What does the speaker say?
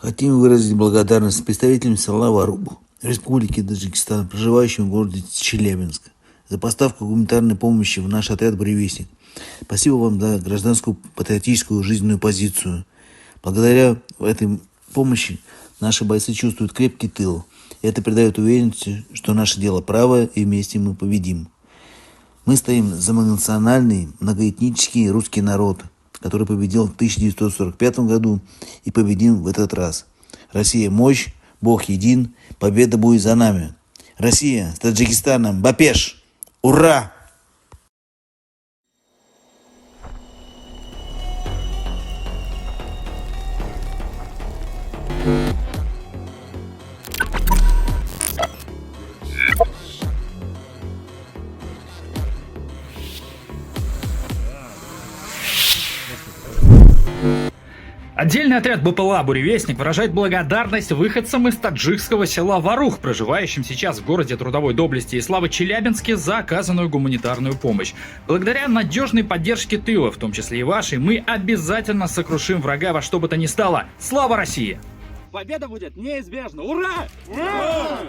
Хотим выразить благодарность представителям села Варубу, Республики Таджикистан, проживающим в городе Челябинск, за поставку гуманитарной помощи в наш отряд «Буревестник». Спасибо вам за гражданскую патриотическую жизненную позицию. Благодаря этой помощи наши бойцы чувствуют крепкий тыл. И это придает уверенность, что наше дело правое, и вместе мы победим. Мы стоим за многонациональный, многоэтнический русский народ, который победил в 1945 году и победим в этот раз. Россия – мощь, Бог един, победа будет за нами. Россия с Таджикистаном, Бапеш! Ура! Отдельный отряд БПЛА «Буревестник» выражает благодарность выходцам из таджикского села Варух, проживающим сейчас в городе трудовой доблести и славы Челябинске, за оказанную гуманитарную помощь. Благодаря надежной поддержке тыла, в том числе и вашей, мы обязательно сокрушим врага во что бы то ни стало. Слава России! Победа будет неизбежна! Ура! Ура!